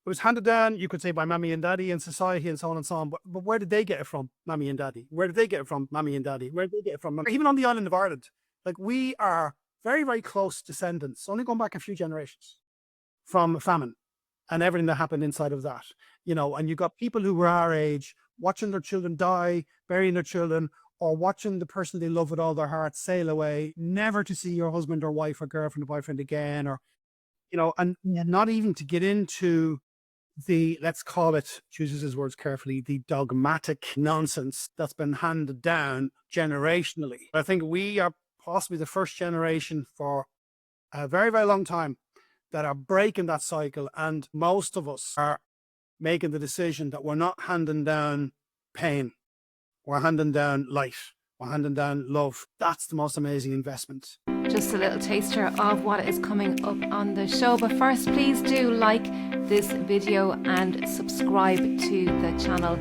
It was handed down, you could say, by mommy and daddy and society and so on and so on. But where did they get it from? Mommy and daddy. Where did they get it from? Mommy and daddy. Where did they get it from? Even on the island of Ireland, like we are very, very close descendants, only going back a few generations from famine and everything that happened inside of that, and you got people who were our age watching their children die, burying their children, or watching the person they love with all their heart sail away, never to see your husband or wife or girlfriend or boyfriend again, or, and not even to get into the, let's call it, chooses his words carefully, the dogmatic nonsense that's been handed down generationally. I think we are possibly the first generation for a very, very long time that are breaking that cycle. And most of us are making the decision that we're not handing down pain. We're handing down life. We're handing down love. That's the most amazing investment. Just a little taster of what is coming up on the show. But first, please do like this video and subscribe to the channel.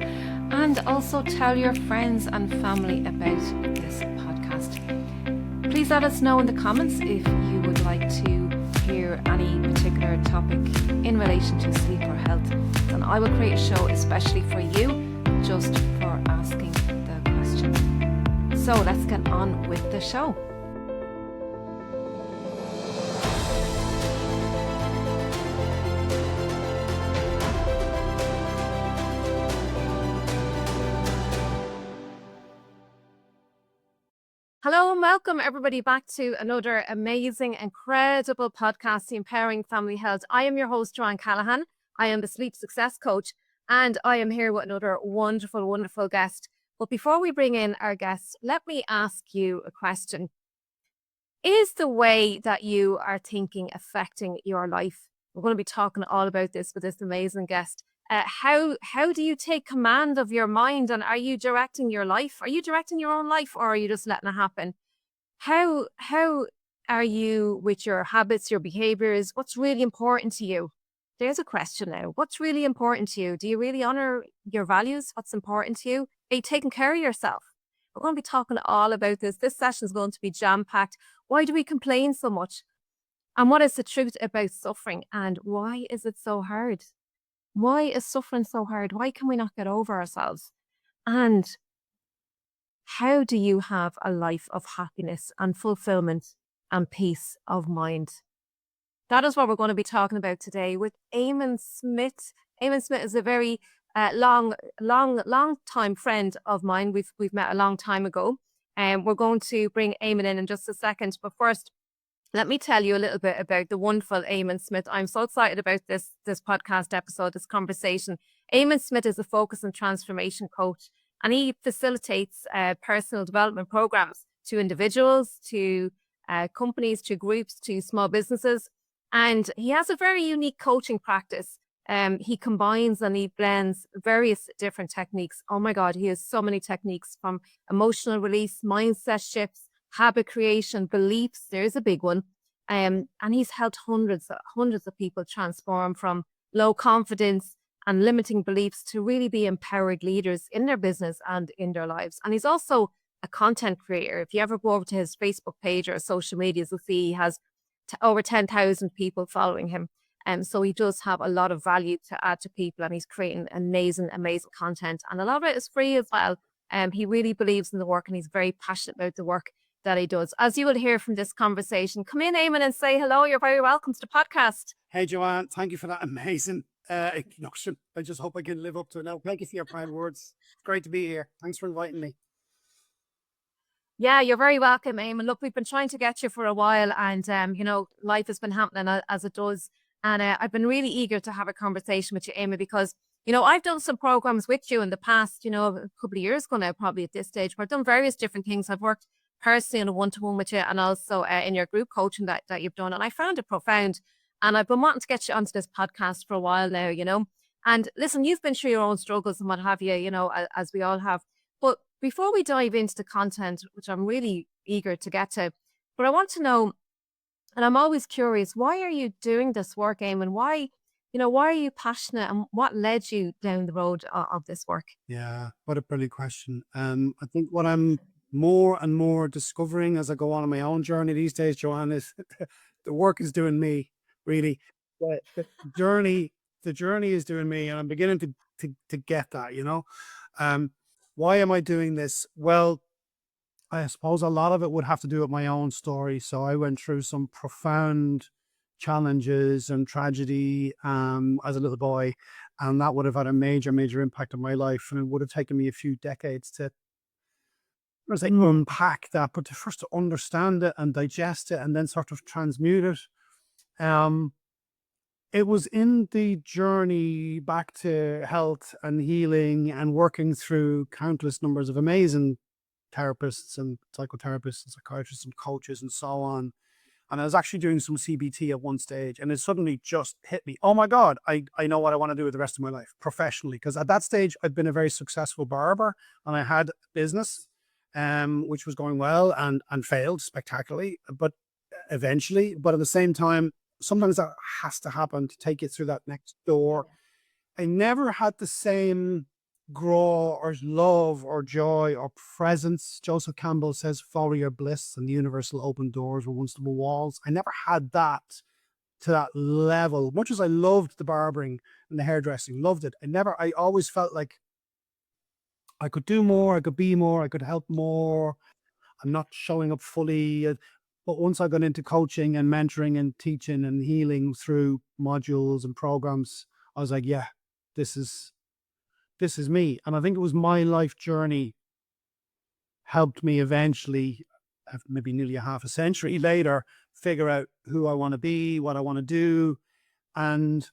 And also tell your friends and family about this podcast. Please let us know in the comments if you would like to hear any particular topic in relation to sleep or health. And I will create a show especially for you, just for asking the question. So let's get on with the show. Hello and welcome everybody back to another amazing, incredible podcast, The Empowering Family Health. I am your host, Johann Callaghan. I am the sleep success coach and I am here with another wonderful, wonderful guest. But before we bring in our guest, let me ask you a question. Is the way that you are thinking affecting your life? We're going to be talking all about this with this amazing guest. How do you take command of your mind, and are you directing your life? Are you directing your own life, or are you just letting it happen? How are you with your habits, your behaviors? What's really important to you? There's a question now. What's really important to you? Do you really honor your values? What's important to you? Are you taking care of yourself? We're going to be talking all about this. This session is going to be jam-packed. Why do we complain so much? And what is the truth about suffering? And why is it so hard? Why is suffering so hard? Why can we not get over ourselves? And how do you have a life of happiness and fulfillment and peace of mind? That is what we're going to be talking about today with Eamonn Smith. Eamonn Smith is a very long time friend of mine. We've met a long time ago. And we're going to bring Eamonn in just a second. But first, let me tell you a little bit about the wonderful Eamonn Smith. I'm so excited about this podcast episode, this conversation. Eamonn Smith is a focus and transformation coach, and he facilitates personal development programs to individuals, to companies, to groups, to small businesses. And he has a very unique coaching practice. He combines and he blends various different techniques. Oh my God, he has so many techniques, from emotional release, mindset shifts, habit creation, beliefs. There's a big one. And he's helped hundreds of people transform from low confidence and limiting beliefs to really be empowered leaders in their business and in their lives. And he's also a content creator. If you ever go over to his Facebook page or social media, you'll see he has over 10,000 people following him. So he does have a lot of value to add to people, and he's creating amazing content. And a lot of it is free as well. He really believes in the work, and he's very passionate about the work that he does. As you will hear from this conversation, come in, Eamonn, and say hello. You're very welcome to the podcast. Hey, Joanne, thank you for that amazing introduction. I just hope I can live up to it now. Thank you for your kind words. It's great to be here. Thanks for inviting me. Yeah, you're very welcome, Eamonn. Look, we've been trying to get you for a while, and life has been happening as it does. And I've been really eager to have a conversation with you, Eamonn, because I've done some programs with you in the past, a couple of years ago now, probably at this stage, where I've done various different things. I've worked personally in a one-to-one with you, and also in your group coaching that you've done. And I found it profound. And I've been wanting to get you onto this podcast for a while now, And listen, you've been through your own struggles and what have you, as we all have. But before we dive into the content, which I'm really eager to get to, but I want to know, and I'm always curious, why are you doing this work, Eamonn? Why are you passionate, and what led you down the road of this work? Yeah, what a brilliant question. I think what I'm more and more discovering as I go on my own journey these days, Joanne, is the work is doing me, really. The journey the journey is doing me, and I'm beginning to get that, you know. Why am I doing this? Well, I suppose a lot of it would have to do with my own story. So I went through some profound challenges and tragedy as a little boy, and that would have had a major, major impact on my life. And it would have taken me a few decades to, I say, unpack that, but to first to understand it and digest it, and then sort of transmute it. It was in the journey back to health and healing and working through countless numbers of amazing therapists and psychotherapists and psychiatrists and coaches and so on. And I was actually doing some CBT at one stage, and it suddenly just hit me. Oh my God, I know what I want to do with the rest of my life professionally. Because at that stage, I'd been a very successful barber, and I had a business, which was going well and failed spectacularly, but eventually. But at the same time, sometimes that has to happen to take you through that next door. I never had the same grow or love or joy or presence. Joseph Campbell says, follow your bliss, and the universal open doors were once there were walls. I never had that to that level. Much as I loved the barbering and the hairdressing, loved it. I always felt like I could do more, I could be more, I could help more. I'm not showing up fully. But once I got into coaching and mentoring and teaching and healing through modules and programs, I was like, yeah, this is me. And I think it was my life journey helped me eventually, maybe nearly a half a century later, figure out who I want to be, what I want to do. And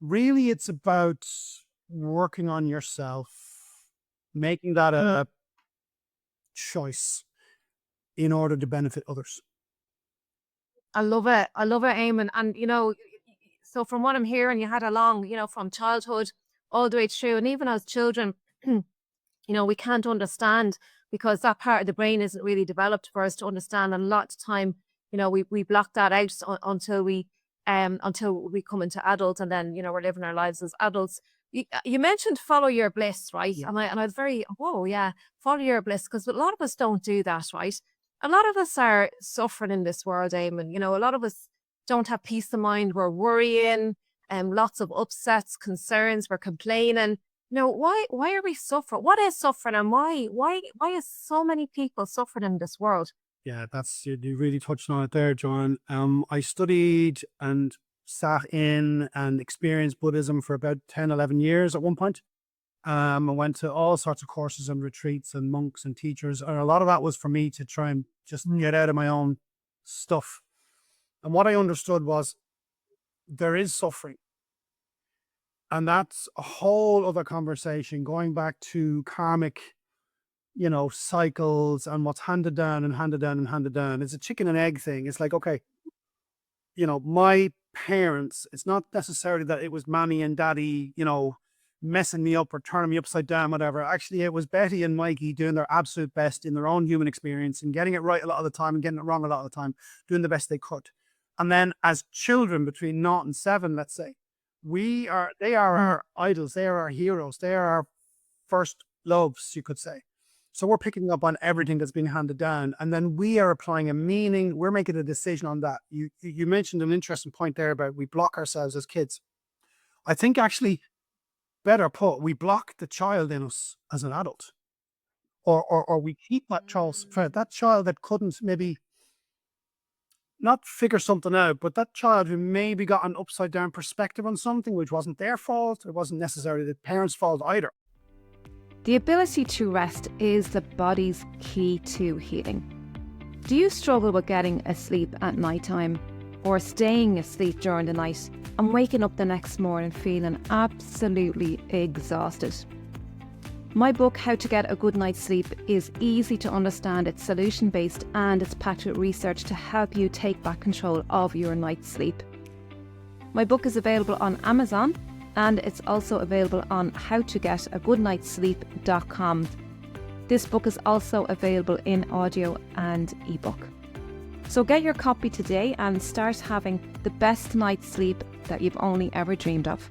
really, it's about working on yourself, making that a choice in order to benefit others. I love it. I love it, Eamon. And, so from what I'm hearing, you had a long, from childhood all the way through. And even as children, we can't understand because that part of the brain isn't really developed for us to understand. And a lot of time, we block that out until we come into adults, and then, we're living our lives as adults. You mentioned follow your bliss, right? Yeah. And I was very, whoa, yeah, follow your bliss, because a lot of us don't do that, right? A lot of us are suffering in this world, Eamon. A lot of us don't have peace of mind. We're worrying, lots of upsets, concerns, we're complaining. Why are we suffering? What is suffering, and why is so many people suffering in this world? Yeah, you really touched on it there, John. I studied and sat in and experienced Buddhism for about 10, 11 years at one point. I went to all sorts of courses and retreats and monks and teachers. And a lot of that was for me to try and just get out of my own stuff. And what I understood was there is suffering. And that's a whole other conversation, going back to karmic, cycles and what's handed down and handed down and handed down. It's a chicken and egg thing. It's like, okay, my parents, it's not necessarily that it was mommy and daddy, messing me up or turning me upside down, whatever. Actually, it was Betty and Mikey doing their absolute best in their own human experience and getting it right a lot of the time and getting it wrong a lot of the time, doing the best they could. And then as children between 0 and 7, let's say, they are our idols, they are our heroes, they are our first loves, you could say. So we're picking up on everything that's being handed down, and then we are applying a meaning. We're making a decision on that. You mentioned an interesting point there about we block ourselves as kids. I think actually, better put, we block the child in us as an adult, or we keep that child that couldn't maybe not figure something out, but that child who maybe got an upside down perspective on something which wasn't their fault. It wasn't necessarily the parents' fault either. The ability to rest is the body's key to healing. Do you struggle with getting asleep at nighttime, or staying asleep during the night and waking up the next morning feeling absolutely exhausted? My book, How to Get a Good Night's Sleep, is easy to understand, it's solution-based, and it's packed with research to help you take back control of your night's sleep. My book is available on Amazon, and it's also available on howtogetagoodnightsleep.com. This book is also available in audio and ebook. So get your copy today and start having the best night's sleep that you've only ever dreamed of.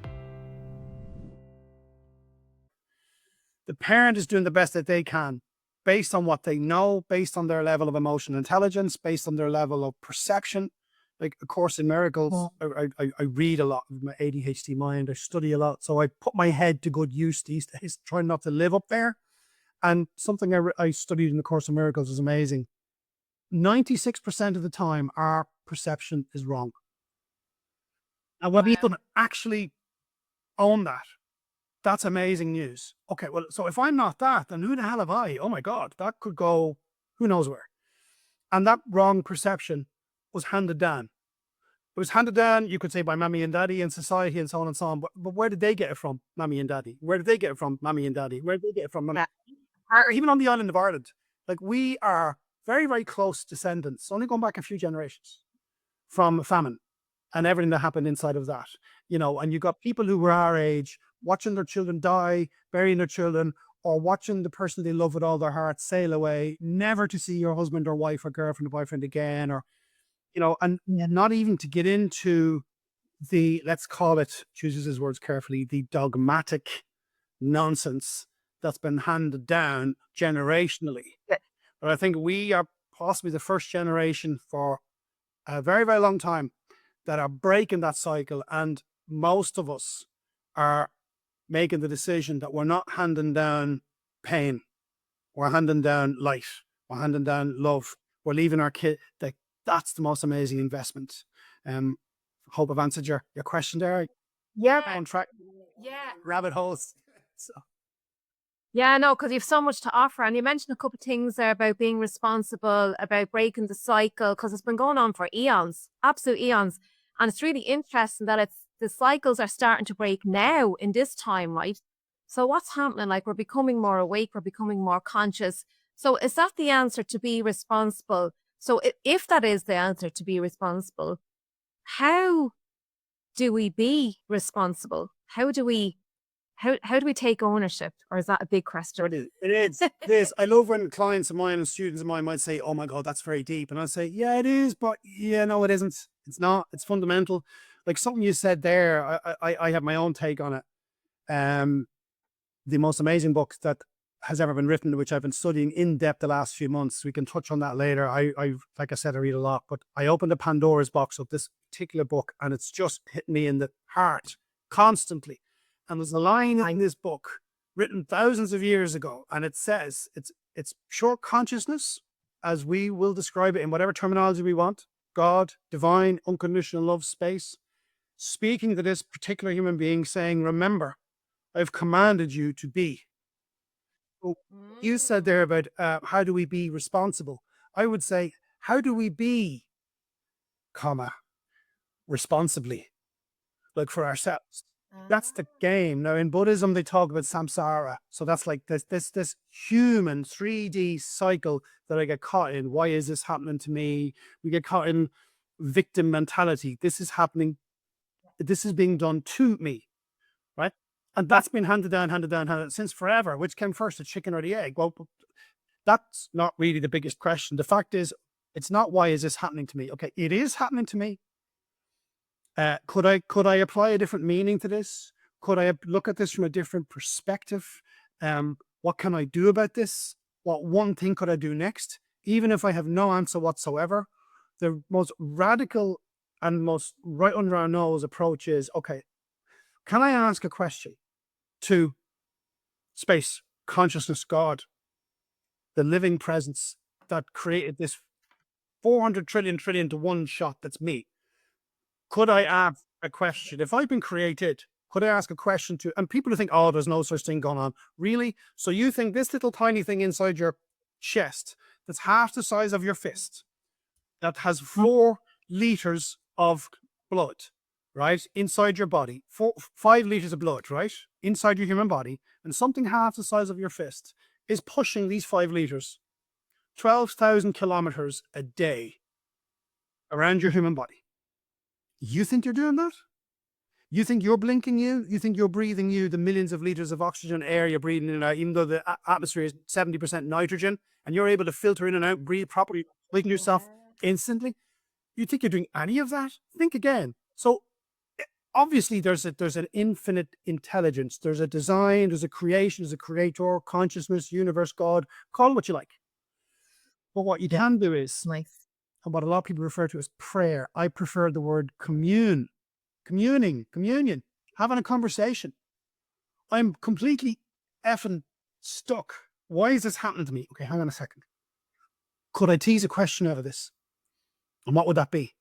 The parent is doing the best that they can based on what they know, based on their level of emotional intelligence, based on their level of perception, like A Course in Miracles. I read a lot with my ADHD mind. I study a lot. So I put my head to good use these days, trying not to live up there. And something I studied in the Course in Miracles is amazing. 96% of the time, our perception is wrong. And when we can actually own that, that's amazing news. Okay, well, so if I'm not that, then who the hell am I? Oh my God, that could go who knows where. And that wrong perception was handed down. It was handed down, you could say, by mommy and daddy and society and so on and so on. But where did they get it from? Mommy and daddy. Where did they get it from? Mommy and daddy. Where did they get it from? Mommy? Or even on the island of Ireland, like we are very, very close descendants, only going back a few generations from famine and everything that happened inside of that, and you got people who were our age watching their children die, burying their children, or watching the person they love with all their heart sail away, never to see your husband or wife or girlfriend or boyfriend again, or, and not even to get into the, let's call it, chooses his words carefully, the dogmatic nonsense that's been handed down generationally. But I think we are possibly the first generation for a very, very long time that are breaking that cycle. And most of us are making the decision that we're not handing down pain. We're handing down light. We're handing down love. We're leaving our kid. That's the most amazing investment. Hope I've answered your question there. Yeah. On track. Yeah. Rabbit holes. So. Yeah, no, because you have so much to offer. And you mentioned a couple of things there about being responsible, about breaking the cycle, because it's been going on for eons, absolute eons. And it's really interesting that the cycles are starting to break now in this time, right? So what's happening? Like, we're becoming more awake, we're becoming more conscious. So is that the answer, to be responsible? So if that is the answer, to be responsible, how do we be responsible? How do we take ownership? Or is that a big question? It is. I love when clients of mine and students of mine might say, oh my God, that's very deep. And I say, yeah, it is. But yeah, no, it isn't. It's not. It's fundamental. Like something you said there, I have my own take on it. The most amazing book that has ever been written, which I've been studying in depth the last few months. We can touch on that later. Like I said, I read a lot, but I opened a Pandora's box of this particular book and it's just hit me in the heart constantly. And there's a line in this book written thousands of years ago, and it says it's pure consciousness, as we will describe it in whatever terminology we want: God, divine, unconditional love, space, speaking to this particular human being, saying, remember, I've commanded you to be. So you said there about how do we be responsible? I would say, how do we be, responsibly, like for ourselves? That's the game. Now in Buddhism, they talk about samsara. So that's like this human 3D cycle that I get caught in. Why is this happening to me? We get caught in victim mentality. This is happening. This is being done to me, right? And that's been handed down since forever. Which came first, the chicken or the egg? Well, that's not really the biggest question. The fact is, it's not why is this happening to me? Okay, it is happening to me. Could I apply a different meaning to this? Could I look at this from a different perspective? What can I do about this? What one thing could I do next? Even if I have no answer whatsoever, the most radical and most right under our nose approach is, okay, can I ask a question to space, consciousness, God, the living presence that created this 400 trillion to one shot that's me? Could I ask a question? If I've been created, could I ask a question to, and people who think, oh, there's no such thing going on. Really? So you think this little tiny thing inside your chest that's half the size of your fist, that has 4 liters of blood, right? Inside your body, 5 liters of blood, right? Inside your human body, and something half the size of your fist is pushing these 5 liters, 12,000 kilometers a day around your human body. You think you're doing that? You think you're blinking you? You think you're breathing you, the millions of liters of oxygen air you're breathing in and out, even though the atmosphere is 70% nitrogen, and you're able to filter in and out, breathe properly, waking yourself instantly? You think you're doing any of that? Think again. So obviously there's an infinite intelligence. There's a design, there's a creation, there's a creator, consciousness, universe, God, call it what you like. But what you can do is, and what a lot of people refer to as prayer. I prefer the word communion, having a conversation. I'm completely effing stuck. Why is this happening to me? Okay, hang on a second. Could I tease a question out of this? And what would that be?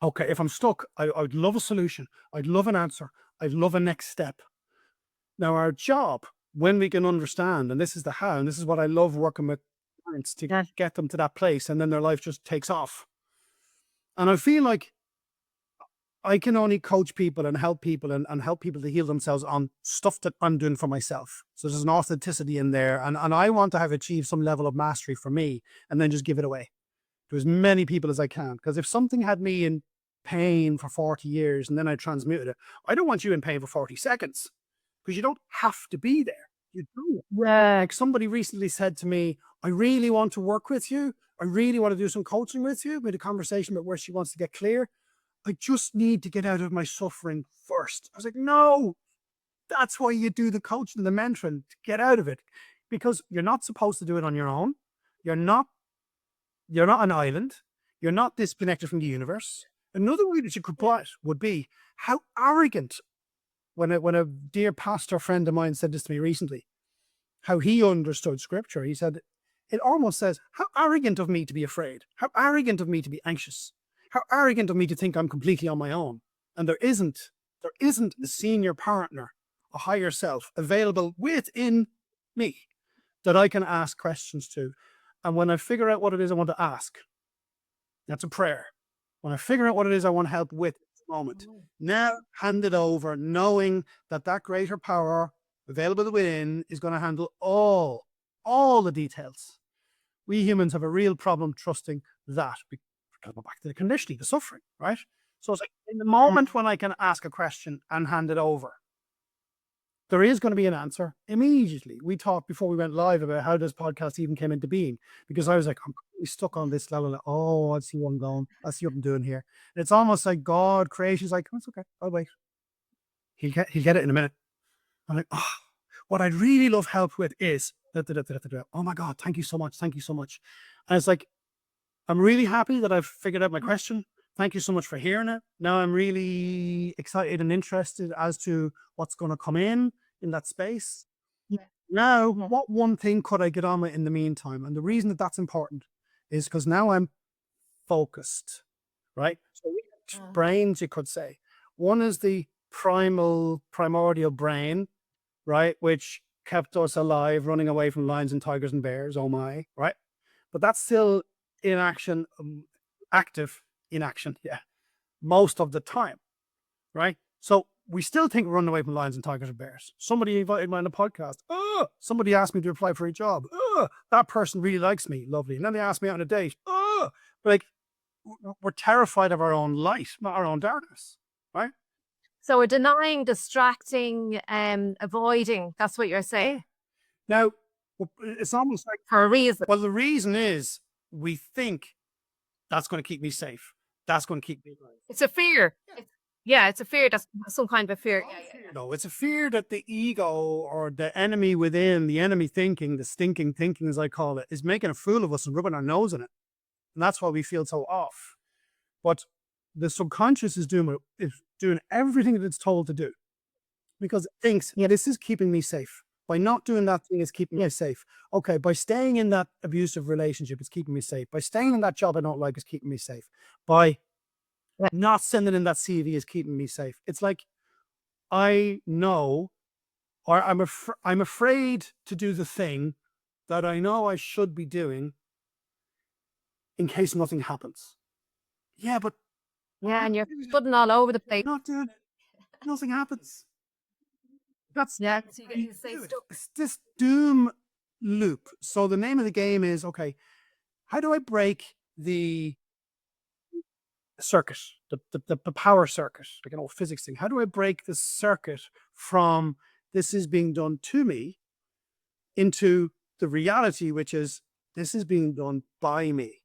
Okay, if I'm stuck, I'd love a solution. I'd love an answer. I'd love a next step. Now, our job, when we can understand, and this is the how, and this is what I love working with parents to get them to that place, and then their life just takes off. And I feel like I can only coach people and help people and help people to heal themselves on stuff that I'm doing for myself. So there's an authenticity in there. And I want to have achieved some level of mastery for me and then just give it away to as many people as I can. Because if something had me in pain for 40 years and then I transmuted it, I don't want you in pain for 40 seconds because you don't have to be there. You don't. Yeah. Like somebody recently said to me, I really want to work with you. I really want to do some coaching with you. We had a conversation about where she wants to get clear. I just need to get out of my suffering first. I was like, no, that's why you do the coaching and the mentoring, to get out of it. Because you're not supposed to do it on your own. You're not an island. You're not disconnected from the universe. Another way that you could put it would be how arrogant, when a dear pastor friend of mine said this to me recently, how he understood scripture. He said, it almost says, how arrogant of me to be afraid. How arrogant of me to be anxious. How arrogant of me to think I'm completely on my own. And there isn't a senior partner, a higher self available within me that I can ask questions to. And when I figure out what it is I want to ask, that's a prayer. When I figure out what it is I want help with at the moment, now hand it over, knowing that that greater power available within is going to handle all the details. We humans have a real problem trusting that. Go back to the conditioning, the suffering, right? So it's like in the moment when I can ask a question and hand it over, there is going to be an answer immediately. We talked before we went live about how this podcast even came into being, because I was like, I'm stuck on this level. Oh, I see what I'm going. I see what I'm doing here. And it's almost like God, creation's like, oh, it's okay. I'll wait. He'll get it in a minute. I'm like, oh, what I'd really love help with is, oh my God, thank you so much. Thank you so much. And it's like, I'm really happy that I've figured out my question. Thank you so much for hearing it. Now I'm really excited and interested as to what's going to come in that space. Now, what one thing could I get on with in the meantime? And the reason that that's important is because now I'm focused, right? So we have two brains, you could say. One is the primordial brain, right? Which kept us alive, running away from lions and tigers and bears. Oh my, right? But that's still in action, active in action, most of the time, right? So we still think we're running away from lions and tigers and bears. Somebody invited me on a podcast. Oh, somebody asked me to apply for a job. Oh, that person really likes me. Lovely. And then they asked me out on a date. Oh, like we're terrified of our own light, not our own darkness, right? So we're denying, distracting, avoiding. That's what you're saying. Now, it's almost like for a reason. Well, the reason is we think that's going to keep me safe. That's going to keep me alive. It's a fear. It's a fear. That's some kind of a fear. No, it's a fear that the ego or the enemy within, the enemy thinking, the stinking thinking, as I call it, is making a fool of us and rubbing our nose in it. And that's why we feel so off. But the subconscious is doing everything that it's told to do, because it thinks, this is keeping me safe. By not doing that thing, it's keeping me safe. Okay, by staying in that abusive relationship, it's keeping me safe. By staying in that job I don't like, it's keeping me safe. By not sending in that CV is keeping me safe. It's like, I know, or I'm afraid to do the thing that I know I should be doing in case nothing happens. Yeah, but and you're putting all over the place. Not doing it. Nothing happens. That's it's this doom loop. So the name of the game is, okay, how do I break the circuit, the power circuit, like an old physics thing? How do I break the circuit from this is being done to me into the reality, which is this is being done by me?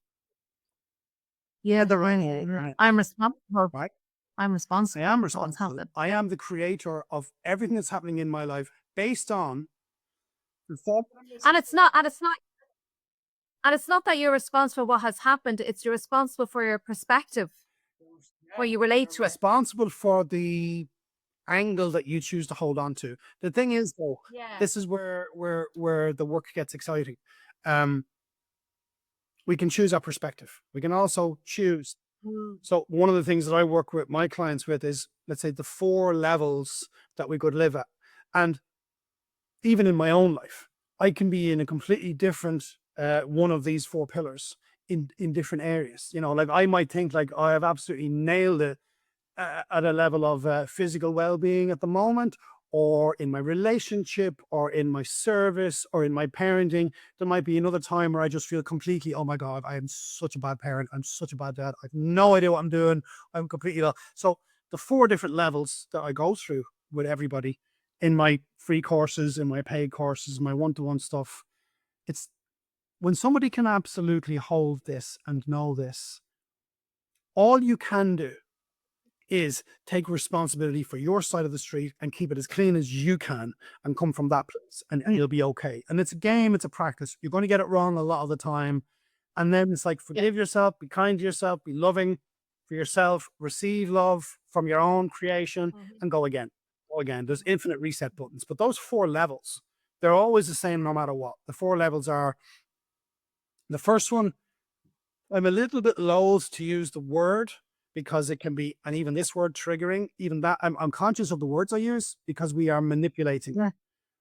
Yeah, the right. I'm responsible. Right. I'm responsible. I am responsible. I am the creator of everything that's happening in my life based on the thought. And it's not And it's not that you're responsible for what has happened, it's you're responsible for your perspective, where you relate to it. Responsible for the angle that you choose to hold on to. The thing is, though, Yeah. this is where the work gets exciting. We can choose our perspective. We can also choose. So one of the things that I work with my clients with is, let's say, the 4 levels that we could live at. And even in my own life, I can be in a completely different one of these 4 pillars in different areas. You know, like I might think like I have absolutely nailed it at a level of physical well-being at the moment, or in my relationship, or in my service, or in my parenting. There might be another time where I just feel completely, oh my God, I am such a bad parent. I'm such a bad dad. I have no idea what I'm doing. I'm completely lost. So the 4 different levels that I go through with everybody in my free courses, in my paid courses, my one-to-one stuff, it's when somebody can absolutely hold this and know this, all you can do is take responsibility for your side of the street and keep it as clean as you can and come from that place, and you'll be okay. And it's a game, it's a practice. You're going to get it wrong a lot of the time. And then it's like, forgive yourself, be kind to yourself, be loving for yourself, receive love from your own creation, and go again. Go again. There's infinite reset buttons. But those 4 levels, they're always the same no matter what. The 4 levels are, the first one, I'm a little bit loath to use the word because it can be, and even this word, triggering, even that, I'm conscious of the words I use because we are manipulating. Yeah.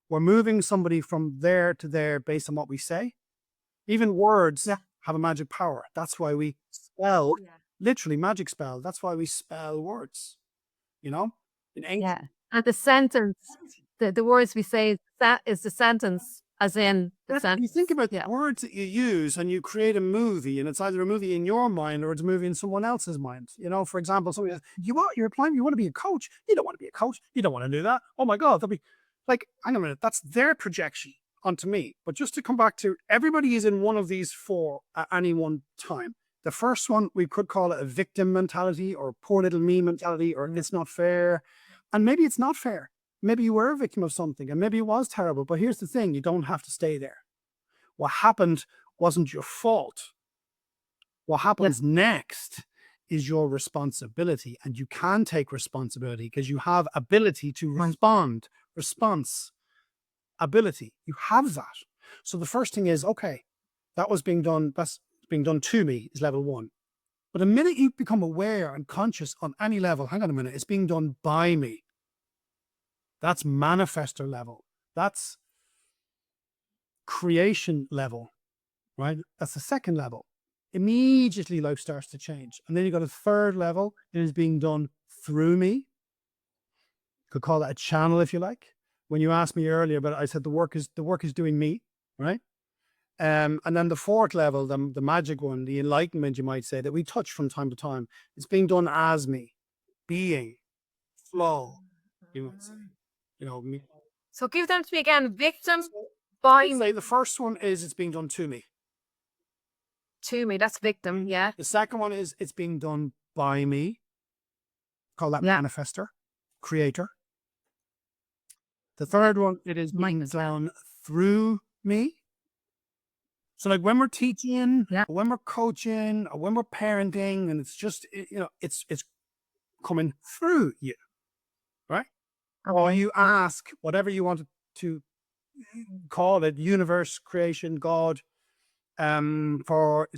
We're moving somebody from there to there based on what we say. Even words have a magic power. That's why we spell, literally magic spell. That's why we spell words, you know? In ancient, And the sentence, the words we say, that is the sentence, as in the you sentence. think about the words that you use and you create a movie, and it's either a movie in your mind or it's a movie in someone else's mind. You know, for example, somebody says, you're applying, you want to be a coach. You don't want to be a coach. You don't want to do that. Oh my God, they'll be like, hang on a minute, that's their projection onto me. But just to come back to, everybody is in one of these 4 at any one time. The first one, we could call it a victim mentality or poor little me mentality, or it's not fair. And maybe it's not fair. Maybe you were a victim of something and maybe it was terrible. But here's the thing, you don't have to stay there. What happened wasn't your fault. What happens next is your responsibility, and you can take responsibility because you have ability to respond. Response ability, you have that. So the first thing is, okay, that was being done, that's being done to me, is level 1. But the minute you become aware and conscious on any level, hang on a minute, it's being done by me. That's manifestor level. That's creation level, right? That's the second level. Immediately life starts to change. And then you got a third level. It is being done through me. You could call that a channel if you like. When you asked me earlier, but I said the work is doing me, right? And then the 4th level, the magic one, the enlightenment, you might say, that we touch from time to time, it's being done as me, being, flow, you would say, you know, me. So give them to me again. Victim, by I'd me, say the first one is it's being done to me. to me. That's victim, yeah. The second one is it's being done by me. Call that manifestor, creator. The third one, it is being done through me. So like when we're teaching, when we're coaching, or when we're parenting, and it's just, you know, it's coming through you, right? Or you ask whatever you want to call it, universe, creation, God, for,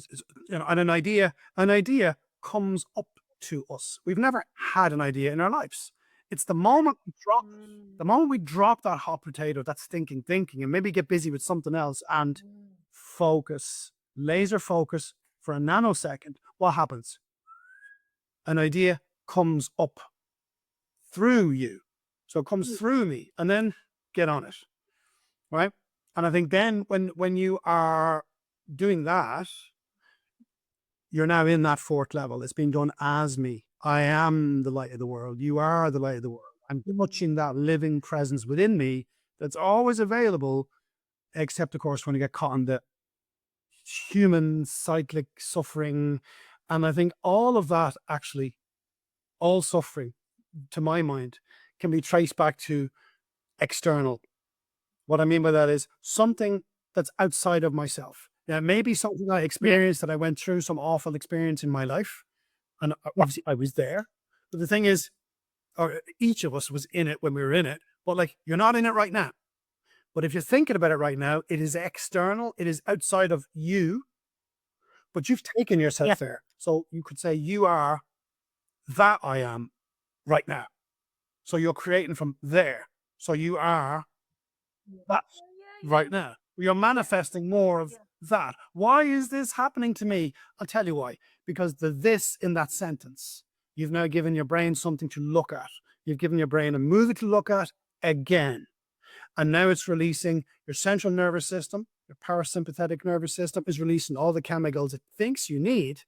you know, and an idea comes up to us. We've never had an idea in our lives. It's the moment we drop that hot potato, that stinking thinking, and maybe get busy with something else and focus, laser focus for a nanosecond, what happens? An idea comes up through you. So it comes through me, and then get on it, right? And I think then when you are doing that, you're now in that 4th level. It's being done as me. I am the light of the world. You are the light of the world. I'm touching that living presence within me that's always available, except, of course, when you get caught in the human cyclic suffering. And I think all of that, actually, all suffering, to my mind, can be traced back to external. What I mean by that is something that's outside of myself. Yeah, maybe something I experienced that I went through some awful experience in my life. And obviously I was there. But the thing is, or each of us was in it when we were in it, but like, you're not in it right now. But if you're thinking about it right now, it is external, it is outside of you, but you've taken yourself there. So you could say you are that I am right now. So you're creating from there. So you are that right now. You're manifesting more of that. Why is this happening to me? I'll tell you why. Because the this in that sentence, you've now given your brain something to look at. You've given your brain a movie to look at again. And now it's releasing your central nervous system, your parasympathetic nervous system is releasing all the chemicals it thinks you need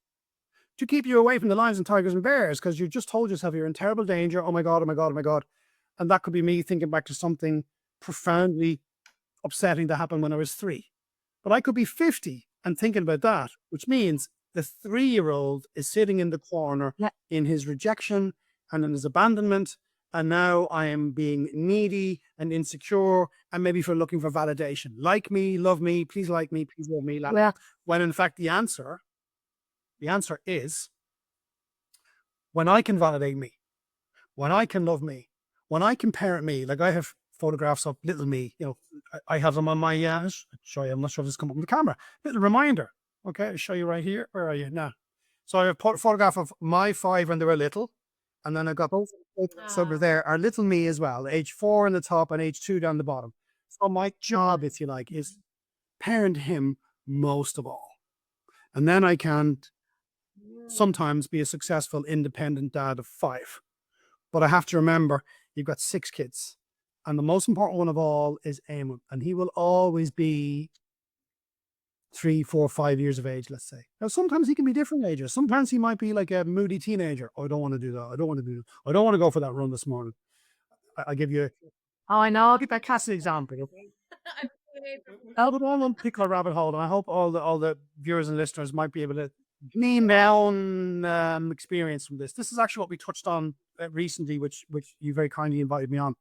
to keep you away from the lions and tigers and bears, because you just told yourself you're in terrible danger. Oh my God, oh my God, oh my God. And that could be me thinking back to something profoundly upsetting that happened when I was 3. But I could be 50 and thinking about that, which means the 3-year-old is sitting in the corner in his rejection and in his abandonment. And now I am being needy and insecure and maybe for looking for validation. Like me, love me, please like me, please love me. When in fact the answer is when I can validate me, when I can love me, when I can parent me. Like, I have photographs of little me, I have them on my, I'll show you, I'm not sure if this come up on the camera, little reminder. Okay, I'll show you right here. Where are you now? So I have a photograph of my 5 when they were little. And then I got both over there are little me as well, age 4 on the top and age 2 down the bottom. So my job, if you like, is parent him most of all. And then I can sometimes be a successful independent dad of 5. But I have to remember, you've got 6 kids. And the most important one of all is Eamonn. And he will always be 3, 4, 5 years of age, let's say. Now, sometimes he can be different ages. Sometimes he might be like a moody teenager. Oh, I don't want to do that. I don't want to do that. I don't want to go for that run this morning. I'll give you I know. I'll give a classic example. Okay? I'll put on one particular rabbit hole, and I hope all the viewers and listeners might be able to glean their own experience from this. This is actually what we touched on recently, which you very kindly invited me on.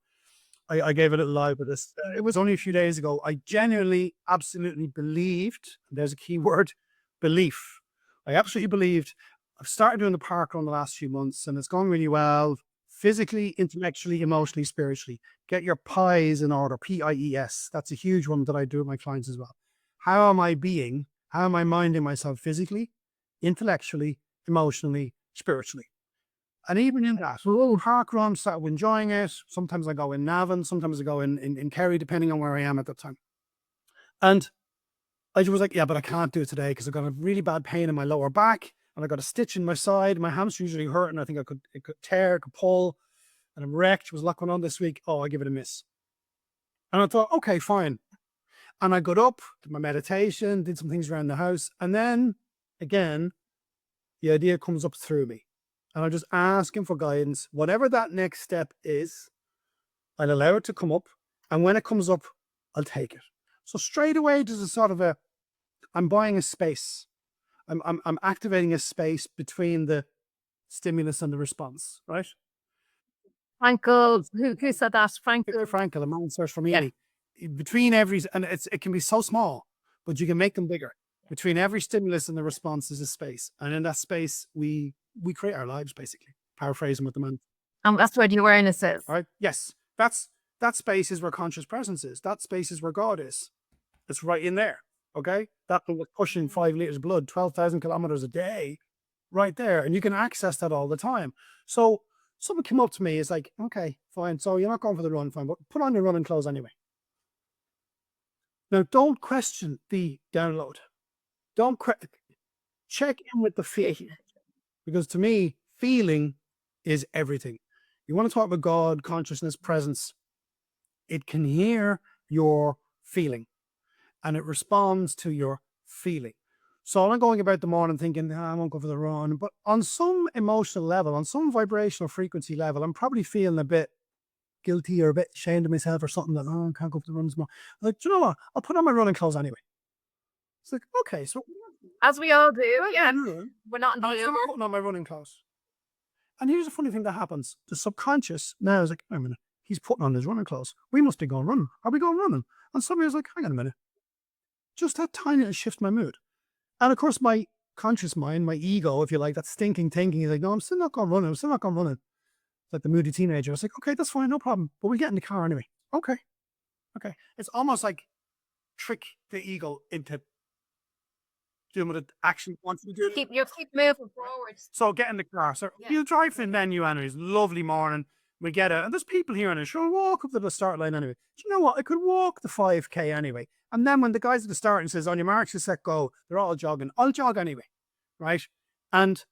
I gave a little live with this. It was only a few days ago. I genuinely, absolutely believed, there's a key word, belief. I absolutely believed. I've started doing the parkour in the last few months and it's going really well, physically, intellectually, emotionally, spiritually. Get your P.I.E.S in order, P.I.E.S. That's a huge one that I do with my clients as well. How am I minding myself physically, intellectually, emotionally, spiritually? And even in that, a little park run, started enjoying it. Sometimes I go in Navan, sometimes I go in Kerry, depending on where I am at that time. And I was like, yeah, but I can't do it today because I've got a really bad pain in my lower back and I got a stitch in my side. My ham's usually hurting. I think it could tear, it could pull, and I'm wrecked. Was a lot going on this week. Oh, I give it a miss. And I thought, okay, fine. And I got up, did my meditation, did some things around the house. And then again, the idea comes up through me. And I just ask him for guidance. Whatever that next step is, I'll allow it to come up. And when it comes up, I'll take it. So straight away, there's a sort of I'm buying a space. I'm activating a space between the stimulus and the response, right? Frankel, who said that? Frankel, a man search for meaning. Between every, and it can be so small, but you can make them bigger. Between every stimulus and the response is a space. And in that space, we create our lives, basically. Paraphrasing what the man. And that's where the awareness is. All right. Yes. That space is where conscious presence is. That space is where God is. It's right in there. Okay. That was pushing 5 liters of blood, 12,000 kilometers a day, right there. And you can access that all the time. So someone came up to me, is like, okay, fine. So you're not going for the run, fine, but put on your running clothes anyway. Now, don't question the download. Don't check in with the feeling, because to me, feeling is everything. You want to talk about God, consciousness, presence. It can hear your feeling and it responds to your feeling. So I'm going about the morning thinking, I won't go for the run. But on some emotional level, on some vibrational frequency level, I'm probably feeling a bit guilty or a bit ashamed of myself or something that, I can't go for the runs more. I'm like, do you know what? I'll put on my running clothes anyway. It's like, okay, so. As we all do, yeah. We're not in the I'm putting on my running clothes. And here's a funny thing that happens. The subconscious now is like, wait a minute, he's putting on his running clothes. We must be going running. Are we going running? And somebody's like, hang on a minute. just that tiny little shift in my mood. And of course, my conscious mind, my ego, if you like, that stinking thinking is like, no, I'm still not going running. I'm still not going running. Like the moody teenager. I was like, okay, that's fine, no problem. But we get in the car anyway. Okay. Okay. It's almost like trick the ego into doing what it actually wants to do. Keep moving forward. So get in the car. So you drive in venue anyways. Lovely morning. We get it. And there's people here and sure, walk up to the start line anyway. Do you know what? I could walk the 5K anyway. And then when the guys at the start and says, on your marks, you set, go, they're all jogging. I'll jog anyway. Right? And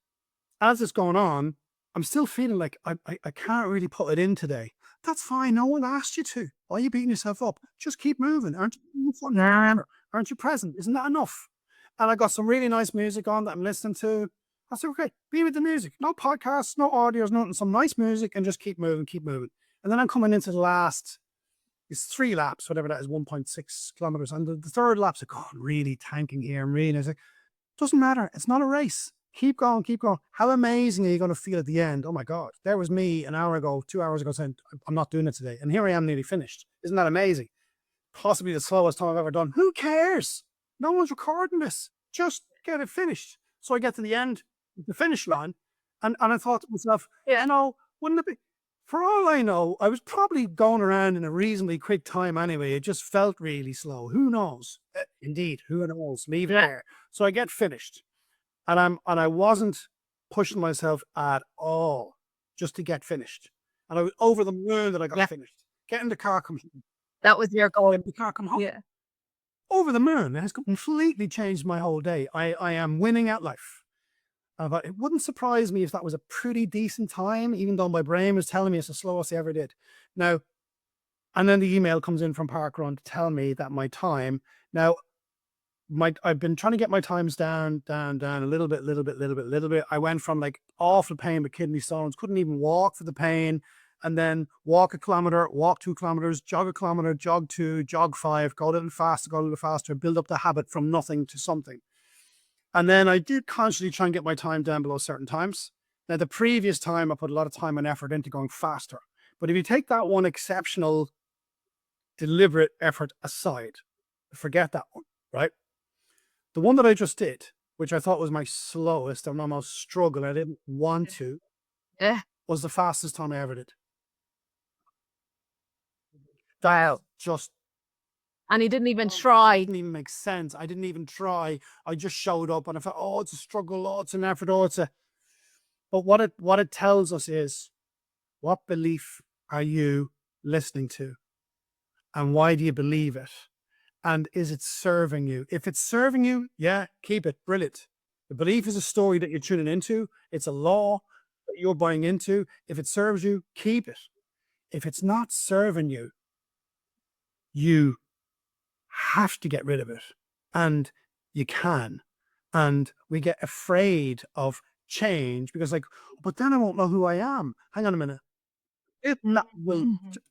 as it's going on, I'm still feeling like I can't really put it in today. That's fine. No one asked you to. Why are you beating yourself up? Just keep moving. Aren't you present? Isn't that enough? And I got some really nice music on that I'm listening to. I said, okay, be with the music. No podcasts, no audios, nothing. Some nice music and just keep moving, keep moving. And then I'm coming into the last, it's 3 laps, whatever that is, 1.6 kilometers. And the third lap's like, oh, I'm really tanking here. I'm really, I was like, doesn't matter. It's not a race. Keep going, keep going. How amazing are you going to feel at the end? Oh my God, there was me an hour ago, 2 hours ago saying, I'm not doing it today. And here I am nearly finished. Isn't that amazing? Possibly the slowest time I've ever done. Who cares? No one's recording this. Just get it finished. So I get to the end, the finish line, and I thought to myself, you know, wouldn't it be, for all I know, I was probably going around in a reasonably quick time anyway. It just felt really slow. Who knows? Indeed, who knows? Leave it there. So I get finished. And I wasn't pushing myself at all just to get finished. And I was over the moon that I got finished. Get in the car, come home. That was your goal. Get in the car, come home. Yeah. Over the moon. It has completely changed my whole day. I am winning at life. But it wouldn't surprise me if that was a pretty decent time, even though my brain was telling me it's the slowest I ever did. Now, and then the email comes in from Parkrun to tell me that my time, now, I've been trying to get my times down a little bit. I went from like awful pain with kidney stones, couldn't even walk for the pain, and then walk a kilometer, walk 2 kilometers, jog a kilometer, jog 2, jog 5, go a little faster, build up the habit from nothing to something. And then I did constantly try and get my time down below certain times. Now, the previous time, I put a lot of time and effort into going faster. But if you take that one exceptional, deliberate effort aside, forget that one, right? The one that I just did, which I thought was my slowest and almost struggle, I didn't want to, was the fastest time I ever did. That just... And he didn't even try. It didn't even make sense. I didn't even try. I just showed up and I felt, oh, it's a struggle, oh, it's an effort, oh, it's a... But what it tells us is, what belief are you listening to? And why do you believe it? And is it serving you? If it's serving you, yeah, keep it. Brilliant. The belief is a story that you're tuning into. It's a law that you're buying into. If it serves you, keep it. If it's not serving you, you have to get rid of it. And you can. And we get afraid of change because like, but then I won't know who I am. Hang on a minute.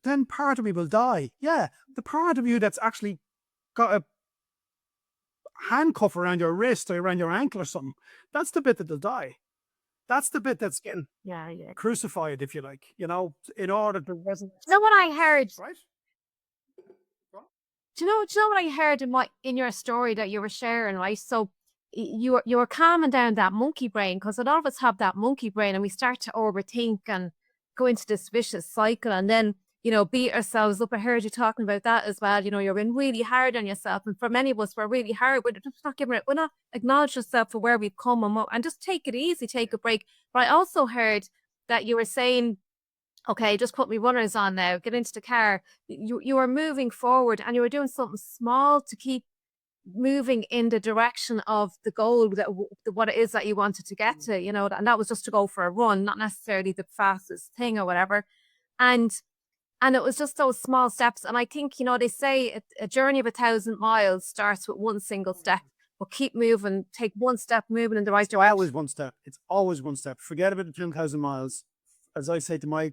Then part of me will die. Yeah, the part of you that's actually got a handcuff around your wrist or around your ankle or something, that's the bit that'll die. That's the bit that's getting crucified, if you like, you know, in order to resonate. You know what I heard? Right? Do you know what I heard in your story that you were sharing, right? So you were calming down that monkey brain, because a lot of us have that monkey brain and we start to overthink and go into this vicious cycle and then, you know, beat ourselves up. I heard you talking about that as well. You know, you're being really hard on yourself. And for many of us, we're really hard. We're just not giving it, we're not acknowledge yourself for where we've come and just take it easy, take a break. But I also heard that you were saying, okay, just put me runners on now, get into the car. You were moving forward and you were doing something small to keep moving in the direction of the goal, that what it is that you wanted to get to, you know, and that was just to go for a run, not necessarily the fastest thing or whatever. And it was just those small steps. And I think, you know, they say a journey of 1,000 miles starts with one single step, but keep moving, take one step moving in the right direction. Always one step. It's always one step. Forget about the 10,000 miles. As I say to my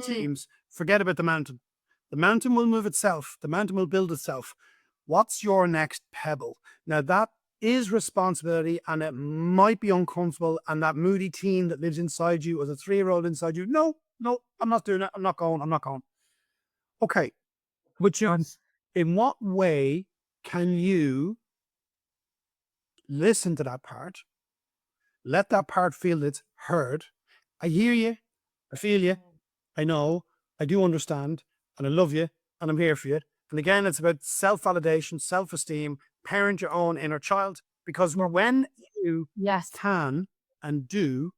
teams, forget about the mountain. The mountain will move itself. The mountain will build itself. What's your next pebble? Now that is responsibility and it might be uncomfortable, and that moody teen that lives inside you as a 3-year-old inside you, no, I'm not doing it. I'm not going. Okay. But John, in what way can you listen to that part? Let that part feel it's heard. I hear you. I feel you. I know. I do understand. And I love you. And I'm here for you. And again, it's about self-validation, self-esteem, parent your own inner child. Because when you Yes. can and do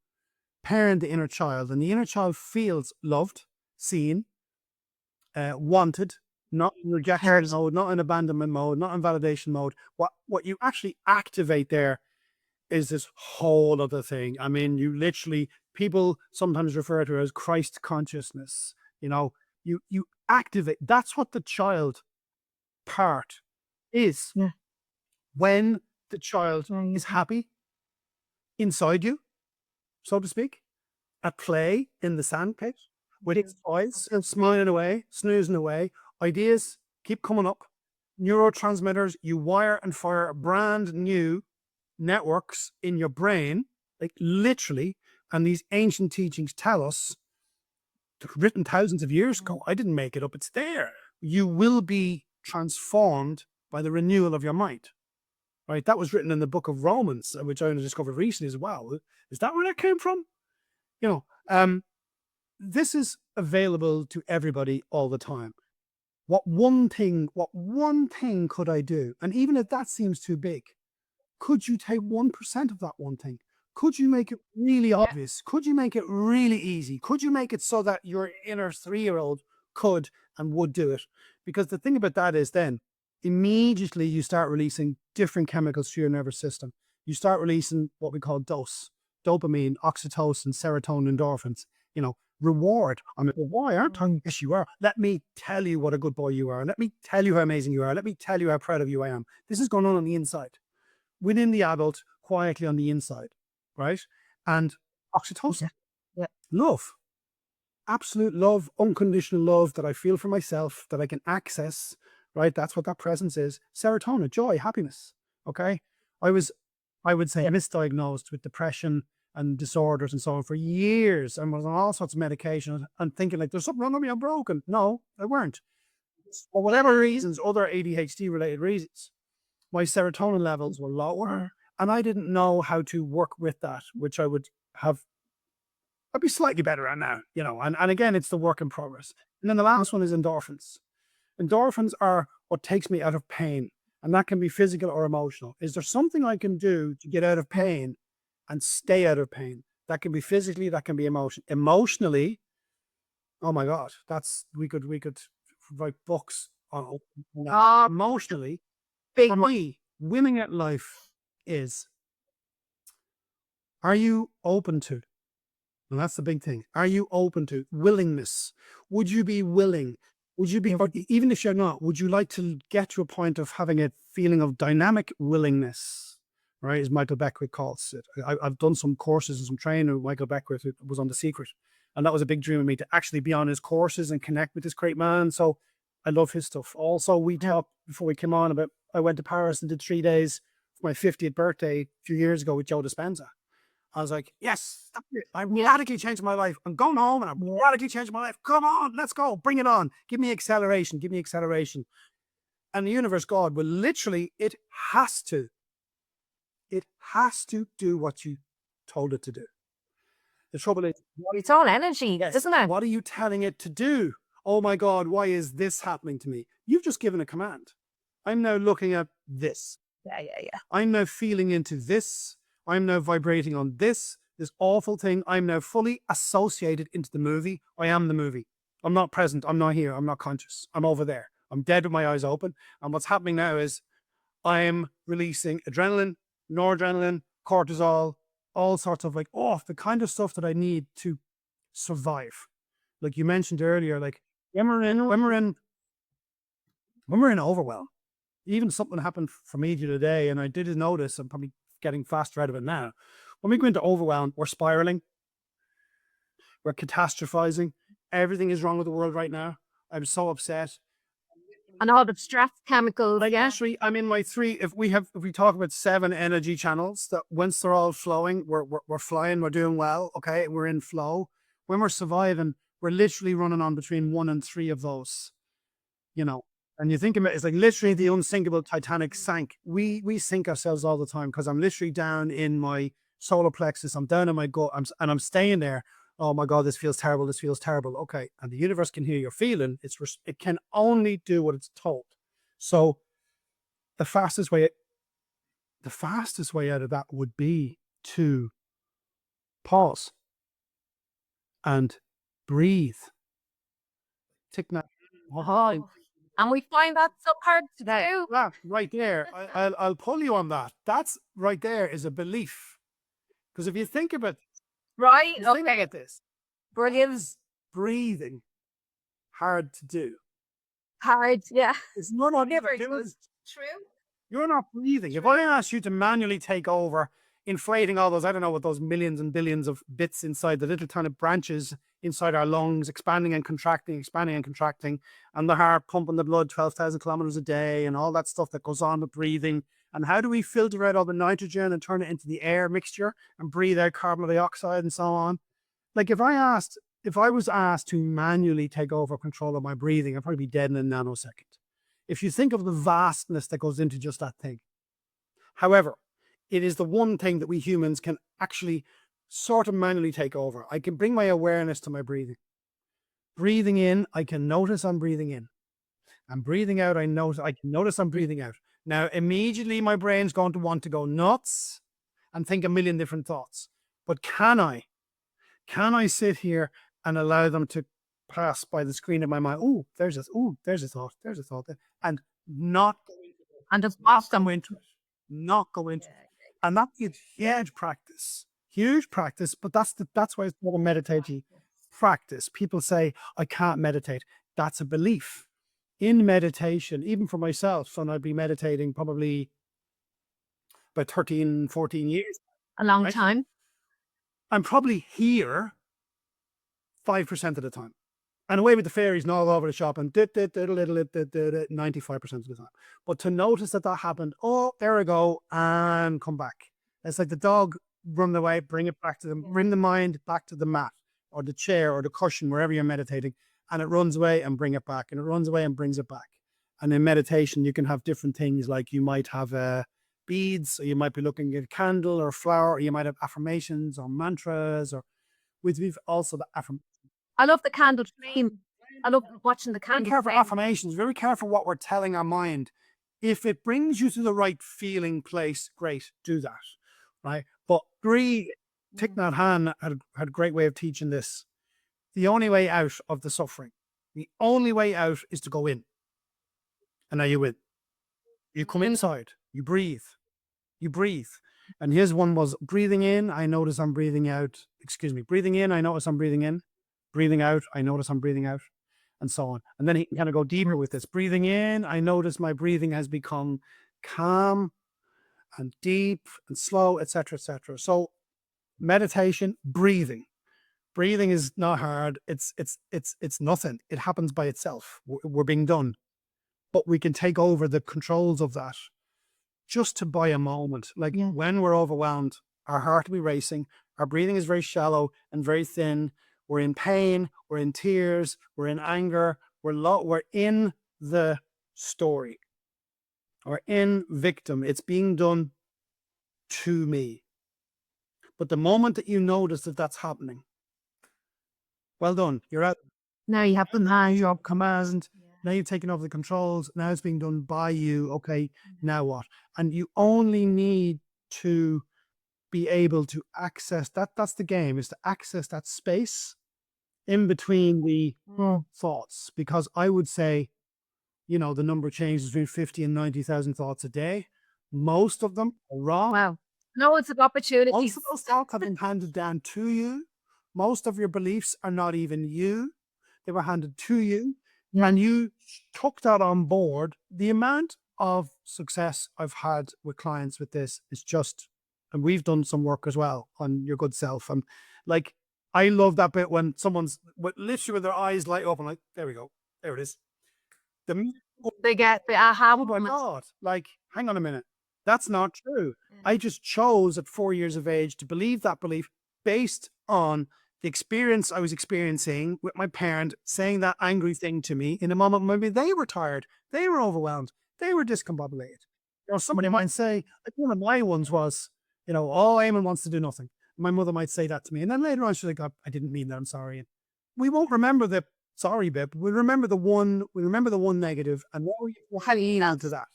parent the inner child, and the inner child feels loved, seen, wanted, not in rejection mode, not in abandonment mode, not in validation mode. What you actually activate there is this whole other thing. I mean, you literally, people sometimes refer to it as Christ consciousness. You know, you activate. That's what the child part is. Yeah. When the child is happy inside you, so to speak, at play in the sandpit with its toys and smiling away, snoozing away, ideas keep coming up, neurotransmitters, you wire and fire brand new networks in your brain, like literally, and these ancient teachings tell us, written thousands of years ago, I didn't make it up, it's there. You will be transformed by the renewal of your mind. Right? That was written in the book of Romans, which I only discovered recently as well. Is that where that came from? You know, this is available to everybody all the time. What one thing could I do? And even if that seems too big, could you take 1% of that one thing? Could you make it really obvious? Could you make it really easy? Could you make it so that your inner 3-year-old could and would do it? Because the thing about that is then immediately you start releasing different chemicals through your nervous system. You start releasing what we call D.O.S.E, dopamine, oxytocin, serotonin, endorphins, you know, reward. I'm like, well, why aren't I? Yes, you are. Let me tell you what a good boy you are. Let me tell you how amazing you are. Let me tell you how proud of you I am. This is going on the inside, within the adult, quietly on the inside, right? And oxytocin, love, absolute love, unconditional love that I feel for myself, that I can access, right? That's what that presence is. Serotonin, joy, happiness, okay? I would say, misdiagnosed with depression and disorders and so on for years, and was on all sorts of medication and thinking like, there's something wrong with me, I'm broken. No, I weren't. For whatever reasons, other ADHD related reasons, my serotonin levels were lower, and I didn't know how to work with that, which I'd be slightly better at now, you know, and again, it's the work in progress. And then the last one is endorphins. Endorphins are what takes me out of pain, and that can be physical or emotional. Is there something I can do to get out of pain and stay out of pain? That can be physically, that can be emotionally. Oh my God, we could write books on that. Emotionally, for me, winning at life is, are you open to? And that's the big thing. Are you open to willingness? Would you be willing? Would you be, even if you're not, would you like to get to a point of having a feeling of dynamic willingness, right? As Michael Beckwith calls it. I've done some courses and some training with Michael Beckwith, who was on The Secret. And that was a big dream of me, to actually be on his courses and connect with this great man. So I love his stuff. Also, we talked before we came on about, I went to Paris and did 3 days for my 50th birthday a few years ago with Joe Dispenza. I was like, yes, I'm radically changing my life. I'm going home and I'm radically changing my life. Come on, let's go. Bring it on. Give me acceleration. Give me acceleration. And the universe, God, will literally, it has to do what you told it to do. The trouble is, It's all energy, isn't it? what are you telling it to do? Oh my God, why is this happening to me? You've just given a command. I'm now looking at this. Yeah. I'm now feeling into this. I'm now vibrating on this awful thing. I'm now fully associated into the movie. I am the movie. I'm not present. I'm not here. I'm not conscious. I'm over there. I'm dead with my eyes open. And what's happening now is I'm releasing adrenaline, noradrenaline, cortisol, all sorts of like, the kind of stuff that I need to survive. Like you mentioned earlier, like when we're in overwhelm, even something happened for me today, and I did notice, I'm probably getting faster out of it now. When we go into overwhelm, we're spiraling, we're catastrophizing. Everything is wrong with the world right now. I'm so upset. And all the stress chemicals. Like actually, I'm in my 3. If we talk about 7 energy channels, that once they're all flowing, we're flying, we're doing well. Okay, we're in flow. When we're surviving, we're literally running on between 1 and 3 of those. You know, And you think about it, it's like literally the unsinkable Titanic sank. We sink ourselves all the time because I'm literally down in my solar plexus. I'm down in my gut, and I'm staying there. Oh my God, this feels terrible. This feels terrible. Okay, and the universe can hear your feeling. It can only do what it's told. So the fastest way out of that would be to pause and breathe. Take that. And we find that so hard to do. That right there, I'll pull you on that. That's right there is a belief. Because if you think about Right? think Okay. about this, Brilliant. is breathing hard to do? Hard. Yeah. It's not Never doing. goes true. You're not breathing. If I asked you to manually take over, inflating all those, I don't know what those millions and billions of bits inside the little tiny branches inside our lungs, expanding and contracting, and the heart pumping the blood 12,000 kilometers a day, and all that stuff that goes on with breathing. And how do we filter out all the nitrogen and turn it into the air mixture and breathe out carbon dioxide and so on? Like if I was asked to manually take over control of my breathing, I'd probably be dead in a nanosecond. If you think of the vastness that goes into just that thing. However, it is the one thing that we humans can actually sort of manually take over. I can bring my awareness to my breathing. Breathing in, I can notice I'm breathing in. And breathing out, I can notice I'm breathing out. Now, immediately my brain's going to want to go nuts and think a million different thoughts. But can I sit here and allow them to pass by the screen of my mind? There's a thought, and not And just go into it, not go into it. And that is huge practice, but that's why it's called a meditative practice. People say, I can't meditate. That's a belief. In meditation, even for myself, and I'd be meditating probably about 13, 14 years. a long Right? time. I'm probably here 5% of the time. And away with the fairies and all over the shop and 95% of the time. But to notice that happened, there I go, and come back. It's like the dog run away, bring it back to them, bring the mind back to the mat or the chair or the cushion, wherever you're meditating, and it runs away and bring it back, and it runs away and brings it back. And in meditation, you can have different things, like you might have beads, or you might be looking at a candle or a flower, or you might have affirmations or mantras, or we've also the affirmations. I love the candle flame. I love watching the Very candle careful flame. affirmations, very careful what we're telling our mind. If it brings you to the right feeling place, great, do that, right? But Thich Nhat Hanh had a great way of teaching this. The only way out of the suffering, the only way out is to go in. And now you win. You come inside, you breathe. And his one was breathing in, I notice I'm breathing out. Breathing in, I notice I'm breathing in. Breathing out, I notice I'm breathing out, and so on. And then he can kind of go deeper with this. Breathing in, I notice my breathing has become calm and deep and slow, etc., etc. So meditation, breathing. Breathing is not hard. It's nothing. It happens by itself. We're being done. But we can take over the controls of that just to buy a moment. Like when we're overwhelmed, our heart will be racing. Our breathing is very shallow and very thin. We're in pain. We're in tears. We're in anger. We're in the story. We're in victim. It's being done to me. But the moment that you notice that that's happening, well done. You're out. Now you have the mind. Your command. Now you've taken over the controls. Now it's being done by you. Okay, now what? And you only need to be able to access that. That's the game, is to access that space in between the thoughts. Because I would say, the number changes between 50 and 90,000 thoughts a day. Most of them are wrong. Wow. No, it's an opportunity. Most of those thoughts have been handed down to you. Most of your beliefs are not even you. They were handed to you. And you took that on board. The amount of success I've had with clients with this is just, and we've done some work as well on your good self. And like, I love that bit when someone's literally with their eyes light up and like, there we go. There it is. They get the aha Oh my moment. God. Like, hang on a minute. That's not true. I just chose at 4 years of age to believe that belief based on the experience I was experiencing with my parent saying that angry thing to me in a moment maybe they were tired, they were overwhelmed, they were discombobulated. Somebody might say, like one of my ones was, oh, Eamon wants to do nothing. My mother might say that to me. And then later on, she's like, I didn't mean that. I'm sorry. And we won't remember the sorry bit. We remember the one negative, and we'll hang on to that.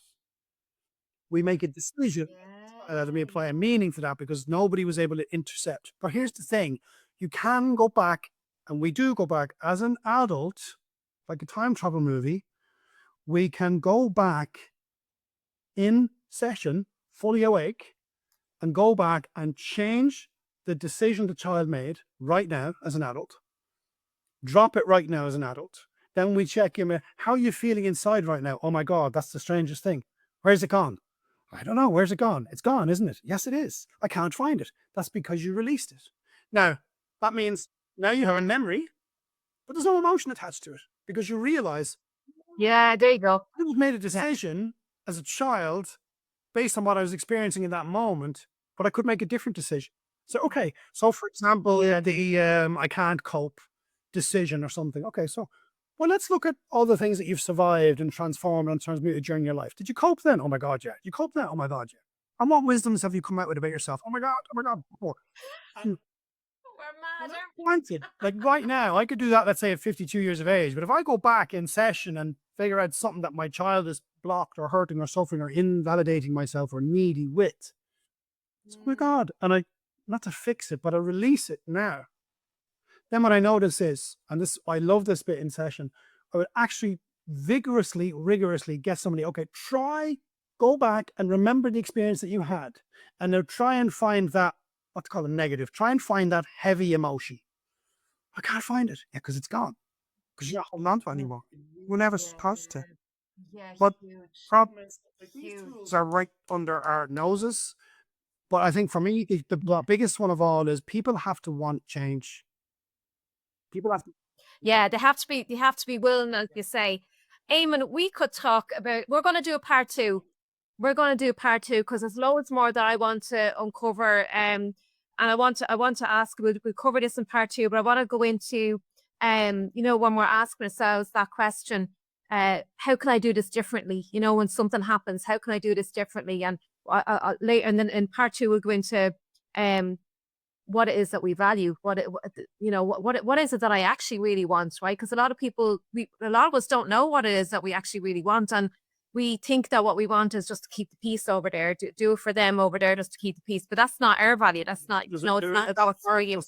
We make a decision that we apply a meaning to that because nobody was able to intercept. But here's the thing. You can go back, and we do go back as an adult, like a time travel movie. We can go back in session, fully awake, and go back and change the decision the child made right now as an adult. Drop it right now as an adult. Then we check in with, how are you feeling inside right now? Oh my God, that's the strangest thing. Where's it gone? I don't know. Where's it gone? It's gone, isn't it? Yes, it is. I can't find it. That's because you released it. Now, that means now you have a memory, but there's no emotion attached to it because you realize, Yeah, there you go. I made a decision as a child based on what I was experiencing in that moment, but I could make a different decision. So, okay. So, for example, the I can't cope decision or something. Okay, so, well, let's look at all the things that you've survived and transformed and transmuted during your life. Did you cope then? Oh my God, yeah. You cope then? Oh my God, yeah. And what wisdoms have you come out with about yourself? Oh my God. Oh. And We're mad. wanted. Like right now, I could do that, let's say at 52 years of age. But if I go back in session and figure out something that my child is blocked or hurting or suffering or invalidating myself or needy with, oh my God. And I, not to fix it, but I release it now. Then what I notice is, and this, I love this bit in session, I would actually rigorously get somebody, okay, go back and remember the experience that you had. And now try and find that, what to call it, negative. Try and find that heavy emotion. I can't find it. Yeah, because it's gone. Because you're not holding on to it anymore. You were never supposed to. Yeah, But huge. problem is, these tools are right under our noses. But I think for me, the biggest one of all is people have to want change. People have to. Yeah, they have to be willing, as you say. Eamon, we could talk about, we're going to do a part two. We're going to do part two because there's loads more that I want to uncover. And I want to ask, we'll cover this in part two, but I want to go into, when we're asking ourselves that question, how can I do this differently? When something happens, how can I do this differently? And later, and then in part two, we'll go into, what it is that we value, what is it that I actually really want, right? Because a lot of us don't know what it is that we actually really want, and we think that what we want is just to keep the peace over there, do it for them over there, just to keep the peace. But that's not our value. That's not, it's not about for you.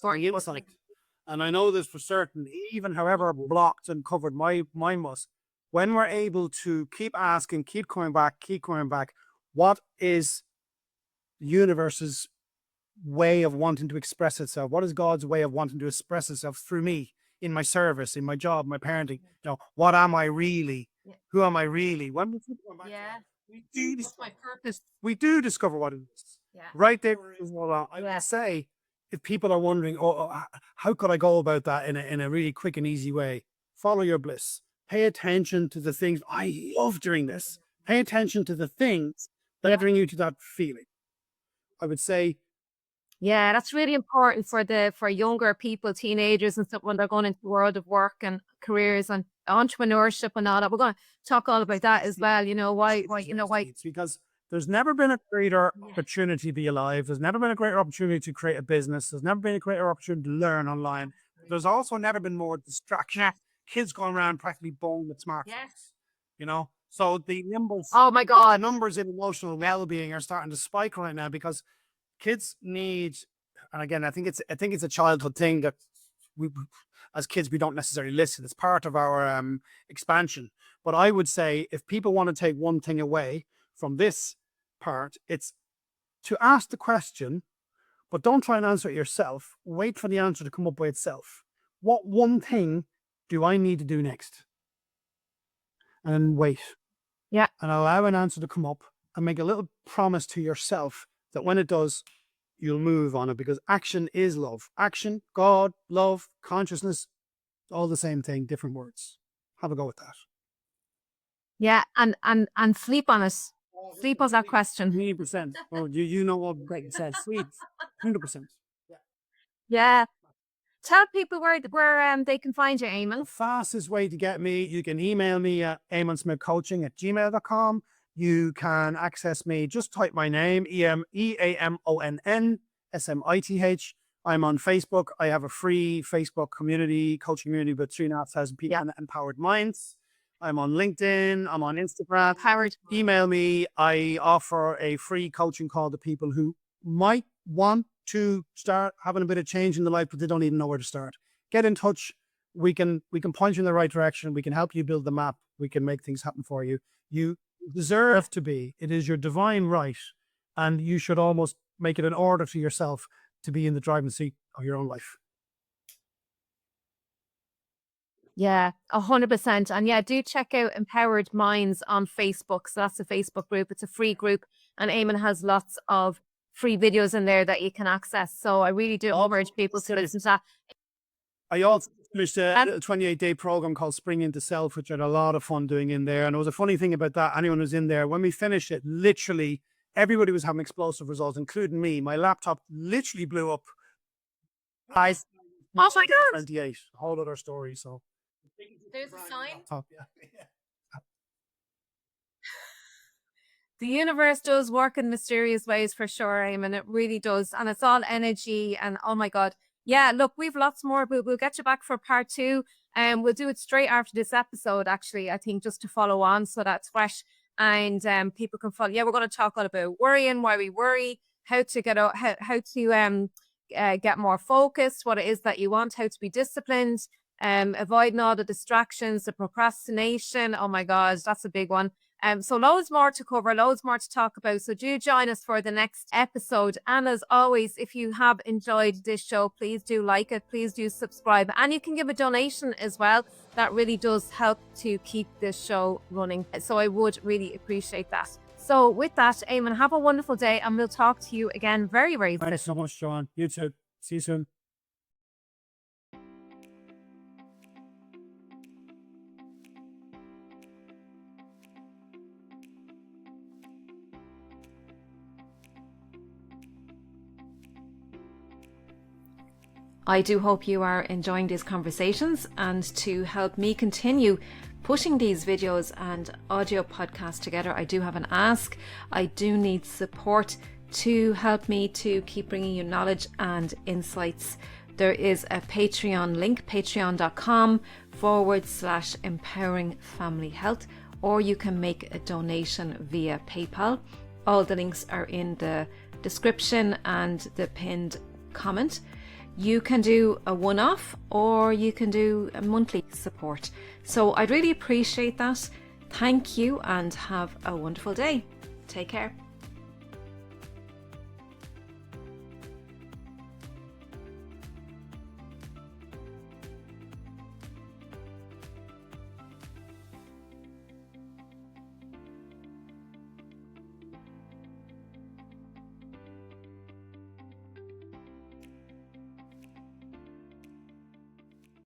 And I know this for certain, even however blocked and covered my mind was, when we're able to keep asking, keep coming back, what is the universe's way of wanting to express itself? What is God's way of wanting to express itself through me in my service, in my job, my parenting? What am I really? Yeah. Who am I really? When we My purpose. we do discover what it is. Yeah. Right there is what I would say. If people are wondering, how could I go about that in a really quick and easy way? Follow your bliss. Pay attention to the things. I love doing this. Pay attention to the things that bring you to that feeling. I would say, yeah, that's really important for younger people, teenagers and stuff, when they're going into the world of work and careers and entrepreneurship and all that. We're going to talk all about that as well. Why? It's because there's never been a greater opportunity to be alive. There's never been a greater opportunity to create a business. There's never been a greater opportunity to learn online. There's also never been more distraction. Kids going around practically born with smartphones. So the numbers. Oh my God, numbers in emotional well-being are starting to spike right now because kids need, and again, I think it's a childhood thing that we, as kids, we don't necessarily listen. It's part of our expansion. But I would say if people want to take one thing away from this part, it's to ask the question, but don't try and answer it yourself. Wait for the answer to come up by itself. What one thing do I need to do next? And wait. Yeah. And allow an answer to come up and make a little promise to yourself that when it does, you'll move on it, because action is love. Action, God, love, consciousness, all the same thing, different words. Have a go with that. Yeah, and sleep on it. Sleep on that question. 100%. Oh, you know what Greg says. Sleep. 100%. Yeah. tell people where they can find you, Eamonn. The fastest way to get me, you can email me at eamonnsmithcoaching@gmail.com. You can access me, just type my name, EAMONN I'm on Facebook. I have a free Facebook community, coaching community with 3,500 people, Empowered Minds. I'm on LinkedIn. I'm on Instagram. Empowered. Email me. I offer a free coaching call to people who might want to start having a bit of change in their life, but they don't even know where to start. Get in touch. We can point you in the right direction. We can help you build the map. We can make things happen for you. You deserve to be. It is your divine right, and you should almost make it an order to yourself to be in the driving seat of your own life. Yeah, 100%. And yeah, do check out Empowered Minds on Facebook. So that's a Facebook group. It's a free group, and Eamonn has lots of free videos in there that you can access. So I really do encourage people to listen to that. I also finished a 28-day program called Spring into Self, which I had a lot of fun doing in there. And there was a funny thing about that. Anyone who's in there, when we finished it, literally everybody was having explosive results, including me. My laptop literally blew up. Oh my God. 28, a whole other story. So There's a sign. laptop, yeah. The universe does work in mysterious ways for sure, Eamonn. It really does. And it's all energy. And oh my God. Yeah, look, we've lots more, but we'll get you back for part 2. And we'll do it straight after this episode, actually, I think, just to follow on so that's fresh. And people can follow. Yeah, we're going to talk all about worrying, why we worry, how to get get more focused, what it is that you want, how to be disciplined, avoiding all the distractions, the procrastination. Oh my God, that's a big one. So loads more to cover, loads more to talk about. So do join us for the next episode. And as always, if you have enjoyed this show, please do like it. Please do subscribe. And you can give a donation as well. That really does help to keep this show running. So I would really appreciate that. So with that, Eamonn, have a wonderful day. And we'll talk to you again very, very soon. Thanks so much, Johann. You too. See you soon. I do hope you are enjoying these conversations, and to help me continue pushing these videos and audio podcasts together, I do have an ask. I do need support to help me to keep bringing you knowledge and insights. There is a Patreon link, patreon.com/empowering family health, or you can make a donation via PayPal. All the links are in the description and the pinned comment. You can do a one-off, or you can do a monthly support. So I'd really appreciate that. Thank you, and have a wonderful day. Take care.